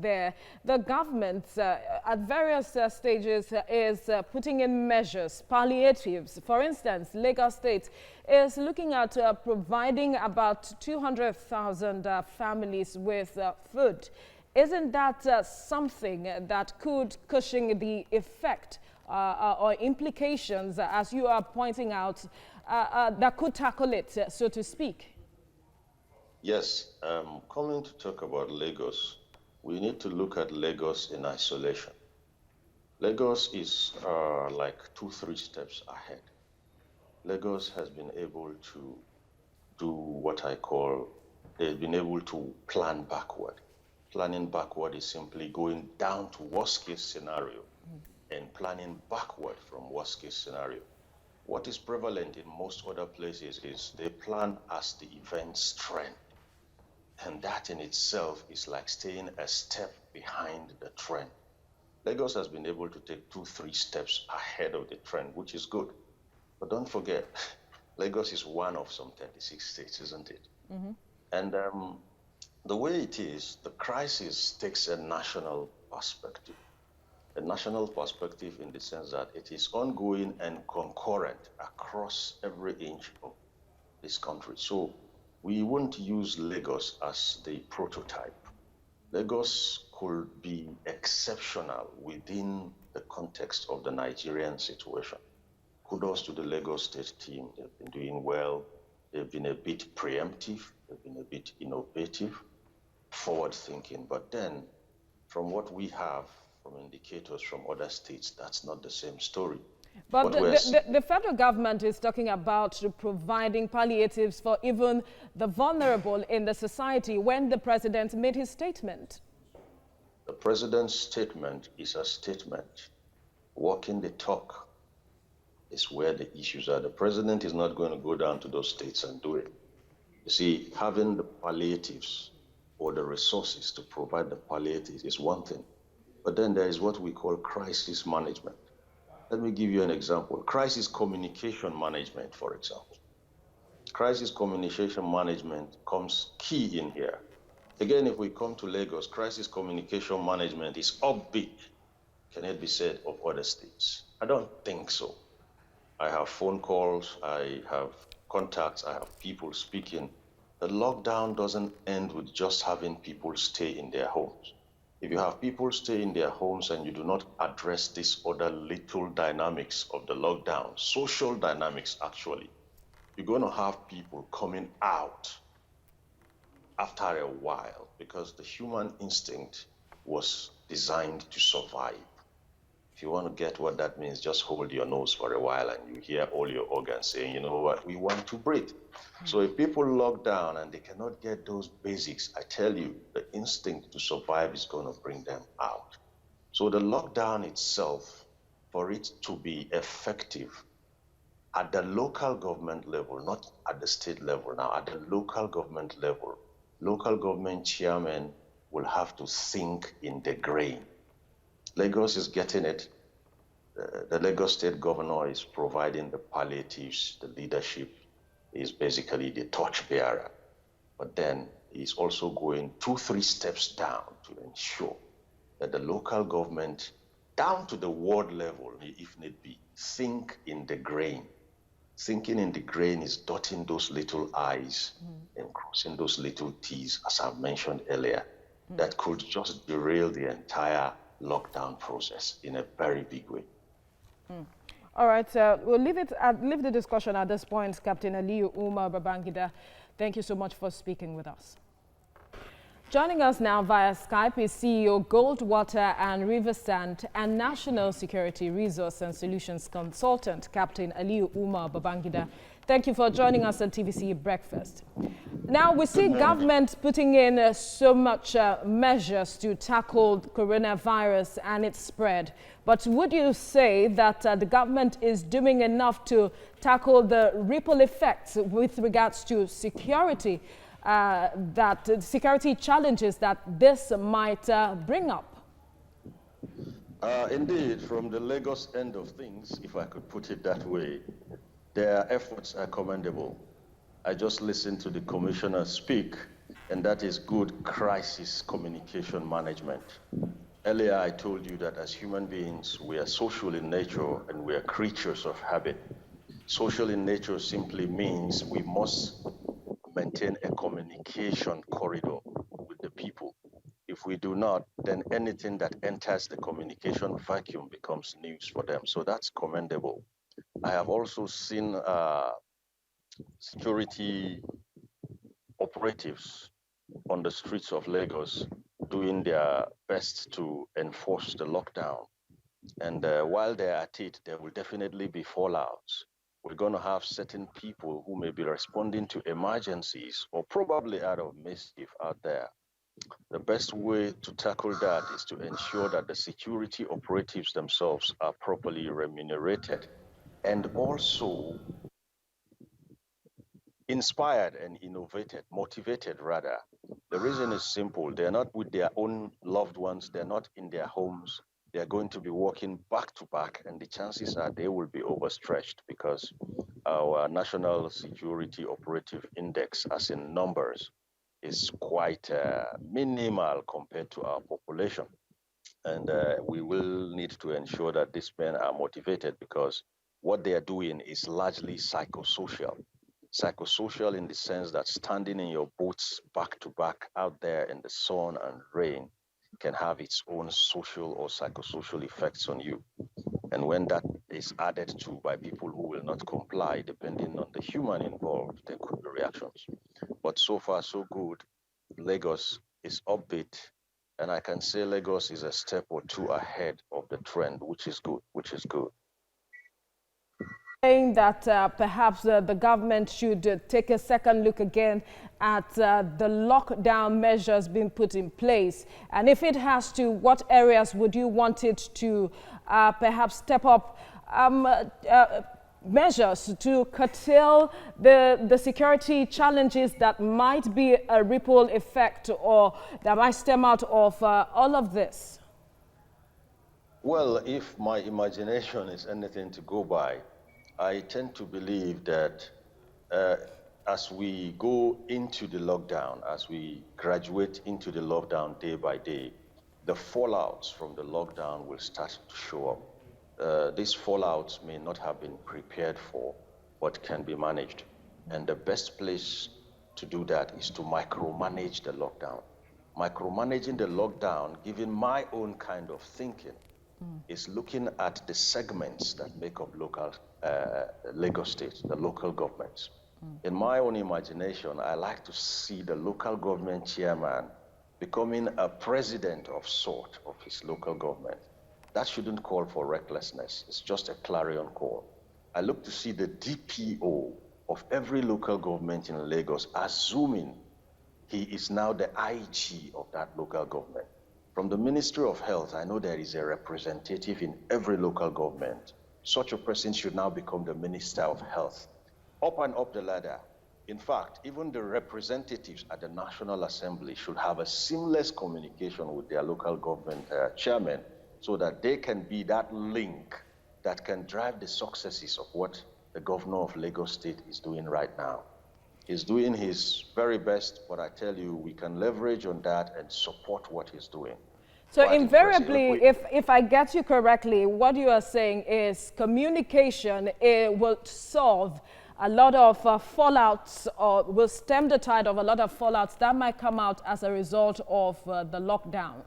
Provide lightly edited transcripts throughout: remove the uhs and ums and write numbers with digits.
there. The government at various stages is putting in measures, palliatives. For instance, Lagos State is looking at providing about 200,000 families with food. Isn't that something that could cushion the effect or implications, as you are pointing out, that could tackle it, so to speak? Yes, coming to talk about Lagos, we need to look at Lagos in isolation. Lagos is like 2-3 steps ahead. Lagos has been able to do what I call, they've been able to plan backward. Planning backward is simply going down to worst case scenario and planning backward from worst case scenario. What is prevalent in most other places is they plan as the events trend. And that in itself is like staying a step behind the trend. Lagos has been able to take 2-3 steps ahead of the trend, which is good. But don't forget, Lagos is one of some 36 states, isn't it? Mm-hmm. And the way it is, the crisis takes a national perspective. A national perspective in the sense that it is ongoing and concurrent across every inch of this country. So we won't use Lagos as the prototype. Lagos could be exceptional within the context of the Nigerian situation. Kudos to the Lagos State team. They've been doing well. They've been a bit preemptive. They've been a bit innovative, forward-thinking. But then, from what we have, from indicators from other states, that's not the same story. But the federal government is talking about providing palliatives for even the vulnerable in the society when the president made his statement. The president's statement is a statement. Walking the talk is where the issues are. The president is not going to go down to those states and do it. You see, having the palliatives or the resources to provide the palliatives is one thing. But then there is what we call crisis management. Let me give you an example. Crisis communication management, for example. Crisis communication management comes key in here. Again, if we come to Lagos, crisis communication management is upbeat. Can it be said of other states? I don't think so. I have phone calls, I have contacts, I have people speaking. The lockdown doesn't end with just having people stay in their homes. If you have people stay in their homes and you do not address these other little dynamics of the lockdown, social dynamics actually, you're going to have people coming out after a while because the human instinct was designed to survive. If you want to get what that means, just hold your nose for a while and you hear all your organs saying, you know what, we want to breathe. So if people lock down and they cannot get those basics, I tell you, the instinct to survive is going to bring them out. So the lockdown itself, for it to be effective at the local government level, not at the state level now, at the local government level, local government chairmen will have to think in the grain. Lagos is getting it. The Lagos State governor is providing the palliatives. The leadership is basically the torchbearer. But then he's also going 2-3 steps down to ensure that the local government, down to the ward level, if need be, think in the grain. Thinking in the grain is dotting those little I's and crossing those little T's, as I mentioned earlier, that could just derail the entire lockdown process in a very big way. All right, we'll leave the discussion at this point. Captain Aliyu Babangida, thank you so much for speaking with us. Joining us now via Skype is CEO Goldwater and Riversand and National Security Resource and Solutions Consultant, Captain Aliyu Babangida. Thank you for joining us on TVC Breakfast. Now, we see government putting in so much measures to tackle coronavirus and its spread. But would you say that the government is doing enough to tackle the ripple effects with regards to security, security challenges that this might bring up? Indeed, from the Lagos end of things, if I could put it that way, their efforts are commendable. I just listened to the commissioner speak, and that is good crisis communication management. Earlier, I told you that as human beings, we are social in nature and we are creatures of habit. Social in nature simply means we must maintain a communication corridor with the people. If we do not, then anything that enters the communication vacuum becomes news for them. So that's commendable. I have also seen security operatives on the streets of Lagos doing their best to enforce the lockdown. And while they're at it, there will definitely be fallouts. We're going to have certain people who may be responding to emergencies or probably out of mischief out there. The best way to tackle that is to ensure that the security operatives themselves are properly remunerated and also inspired and innovated, motivated rather. The reason is simple. They're not with their own loved ones. They're not in their homes. They're going to be working back to back, and the chances are they will be overstretched because our national security operative index, as in numbers, is quite minimal compared to our population. And we will need to ensure that these men are motivated because what they are doing is largely psychosocial. Psychosocial in the sense that standing in your boats back to back out there in the sun and rain can have its own social or psychosocial effects on you. And when that is added to by people who will not comply, depending on the human involved, there could be reactions. But so far, so good. Lagos is upbeat, and I can say Lagos is a step or two ahead of the trend, which is good, which is good. Saying that perhaps the government should take a second look again at the lockdown measures being put in place. And if it has to, what areas would you want it to perhaps step up measures to curtail the security challenges that might be a ripple effect or that might stem out of all of this? Well, if my imagination is anything to go by, I tend to believe that uh, as we go into the lockdown, as we graduate into the lockdown day by day, the fallouts from the lockdown will start to show up. These fallouts may not have been prepared for, but can be managed. And the best place to do that is to micromanage the lockdown. Micromanaging the lockdown, given my own kind of thinking, is looking at the segments that make up local Lagos State, the local governments. In my own imagination, I like to see the local government chairman becoming a president of sort of his local government. That shouldn't call for recklessness. It's just a clarion call. I look to see the DPO of every local government in Lagos assuming he is now the IG of that local government. From the Ministry of Health, I know there is a representative in every local government. Such a person should now become the Minister of Health. Up and up the ladder. In fact, even the representatives at the National Assembly should have a seamless communication with their local government chairman so that they can be that link that can drive the successes of what the governor of Lagos State is doing right now. He's doing his very best, but I tell you, we can leverage on that and support what he's doing. So Quite invariably, impressive. if I get you correctly, what you are saying is communication will solve a lot of fallouts or will stem the tide of a lot of fallouts that might come out as a result of the lockdown.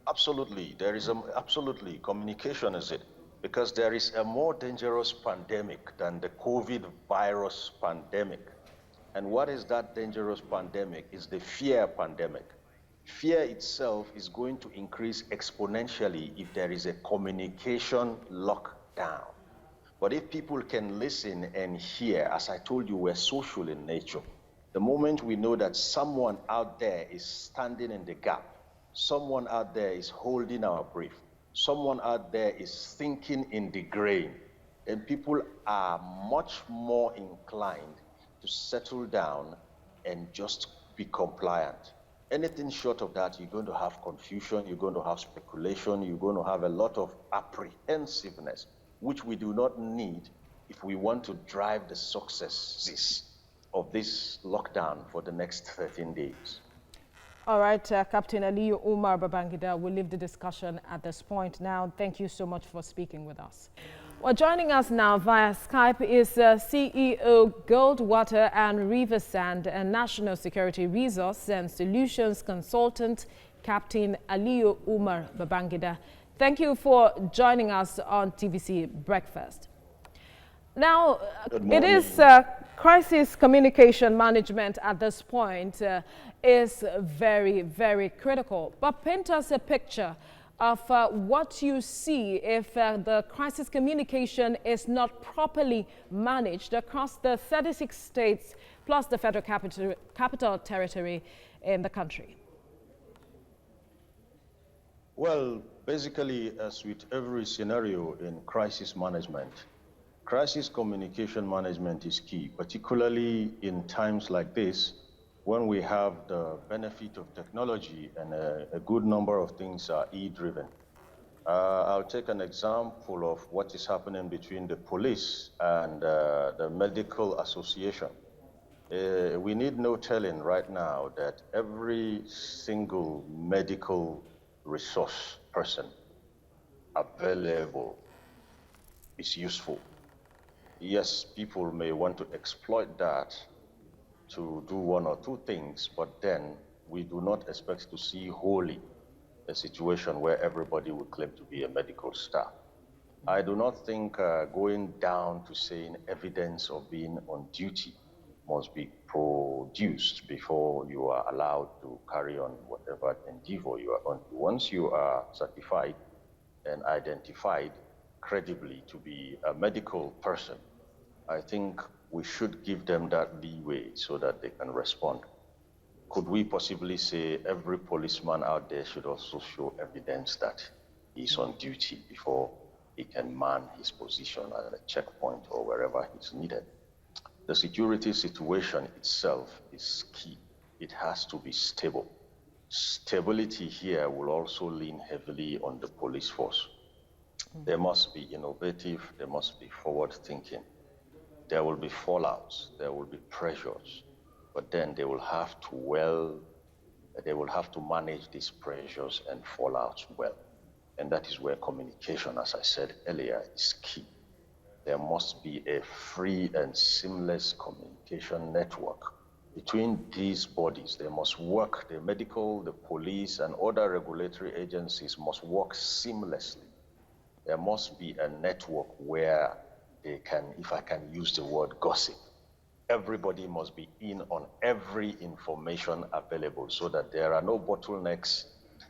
Absolutely, absolutely, communication is it. Because there is a more dangerous pandemic than the COVID virus pandemic. And what is that dangerous pandemic? Is the fear pandemic. Fear itself is going to increase exponentially if there is a communication lockdown. But if people can listen and hear, as I told you, we're social in nature. The moment we know that someone out there is standing in the gap, someone out there is holding our brief, someone out there is thinking in the grain, and people are much more inclined to settle down and just be compliant. Anything short of that, you're going to have confusion, you're going to have speculation, you're going to have a lot of apprehensiveness, which we do not need if we want to drive the successes of this lockdown for the next 13 days. All right, Captain Aliyu Babangida, we'll leave the discussion at this point now. Thank you so much for speaking with us. Well, joining us now via Skype is C.E.O. Goldwater and Riversand and National Security Resource and Solutions Consultant, Captain Aliyu Babangida. Thank you for joining us on TVC Breakfast. Now, it is crisis communication management at this point is very, very critical. But paint us a picture of what you see if the crisis communication is not properly managed across the 36 states plus the federal capital territory in the country. Well, basically, as with every scenario in crisis management, crisis communication management is key, particularly in times like this, when we have the benefit of technology and a good number of things are e-driven. I'll take an example of what is happening between the police and the medical association. We need no telling right now that every single medical resource person available is useful. Yes, people may want to exploit that to do one or two things, but then we do not expect to see wholly a situation where everybody would claim to be a medical staff. I do not think going down to saying evidence of being on duty must be produced before you are allowed to carry on whatever endeavor you are on. Once you are certified and identified credibly to be a medical person, I think we should give them that leeway so that they can respond. Could we possibly say every policeman out there should also show evidence that he's on duty before he can man his position at a checkpoint or wherever he's needed? The security situation itself is key. It has to be stable. Stability here will also lean heavily on the police force. They must be innovative, they must be forward-thinking. There will be fallouts, there will be pressures, but then they will have to manage these pressures and fallouts well. And that is where communication, as I said earlier, is key. There must be a free and seamless communication network between these bodies. They must work, the medical, the police, and other regulatory agencies must work seamlessly. There must be a network where they can, if I can use the word gossip, everybody must be in on every information available so that there are no bottlenecks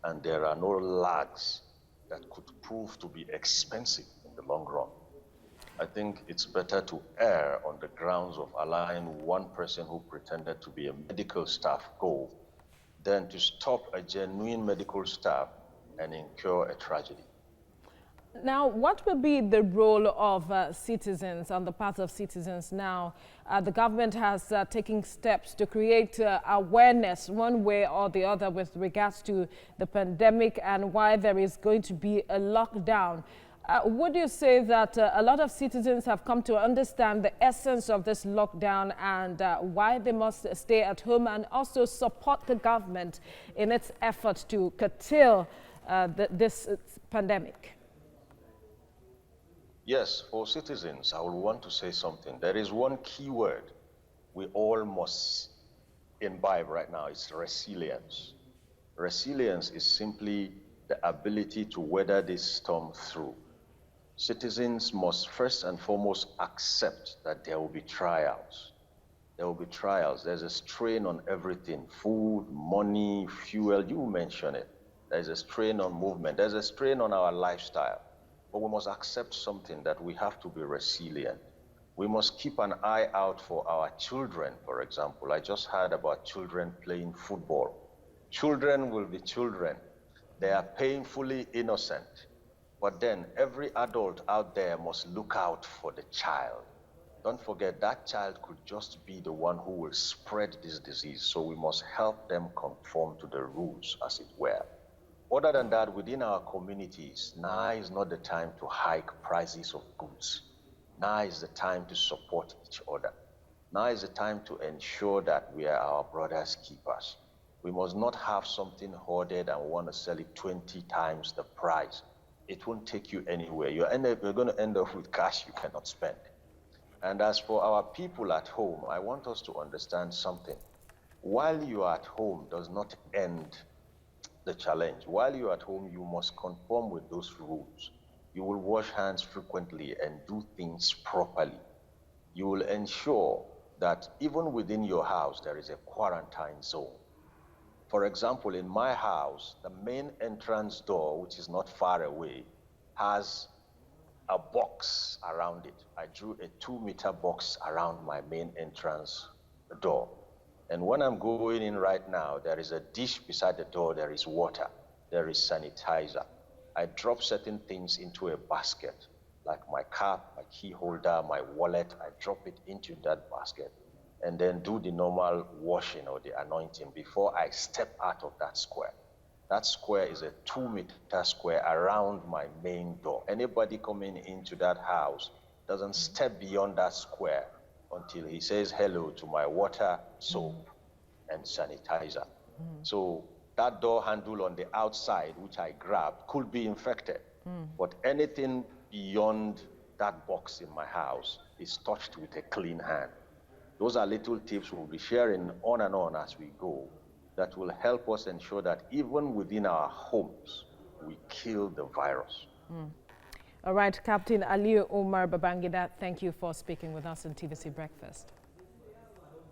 and there are no lags that could prove to be expensive in the long run. I think it's better to err on the grounds of allowing one person who pretended to be a medical staff go than to stop a genuine medical staff and incur a tragedy. Now, what will be the role of citizens, on the part of citizens now? The government has taken steps to create awareness one way or the other with regards to the pandemic and why there is going to be a lockdown. Would you say that a lot of citizens have come to understand the essence of this lockdown and why they must stay at home and also support the government in its effort to curtail this pandemic? Yes, for citizens, I would want to say something. There is one key word we all must imbibe right now. It's resilience. Resilience is simply the ability to weather this storm through. Citizens must first and foremost accept that there will be trials. There will be trials. There's a strain on everything: food, money, fuel, you mention it. There's a strain on movement. There's a strain on our lifestyle. But we must accept something, that we have to be resilient. We must keep an eye out for our children, for example. I just heard about children playing football. Children will be children. They are painfully innocent. But then every adult out there must look out for the child. Don't forget, that child could just be the one who will spread this disease. So we must help them conform to the rules, as it were. Other than that, within our communities, now is not the time to hike prices of goods. Now is the time to support each other. Now is the time to ensure that we are our brother's keepers. We must not have something hoarded and want to sell it 20 times the price. It won't take you anywhere. You're going to end up with cash you cannot spend. And as for our people at home, I want us to understand something. While you are at home does not end the challenge. While you're at home, you must conform with those rules. You will wash hands frequently and do things properly. You will ensure that even within your house, there is a quarantine zone. For example, in my house, the main entrance door, which is not far away, has a box around it. I drew a 2-meter box around my main entrance door. And when I'm going in right now, there is a dish beside the door, there is water, there is sanitizer. I drop certain things into a basket, like my cap, my key holder, my wallet, I drop it into that basket and then do the normal washing or the anointing before I step out of that square. That square is a 2-meter square around my main door. Anybody coming into that house doesn't step beyond that square until he says hello to my water, soap, and sanitizer. So that door handle on the outside, which I grabbed, could be infected. But anything beyond that box in my house is touched with a clean hand. Those are little tips we'll be sharing on and on as we go that will help us ensure that even within our homes, we kill the virus. All right, Captain Aliyu Babangida, thank you for speaking with us on TVC Breakfast.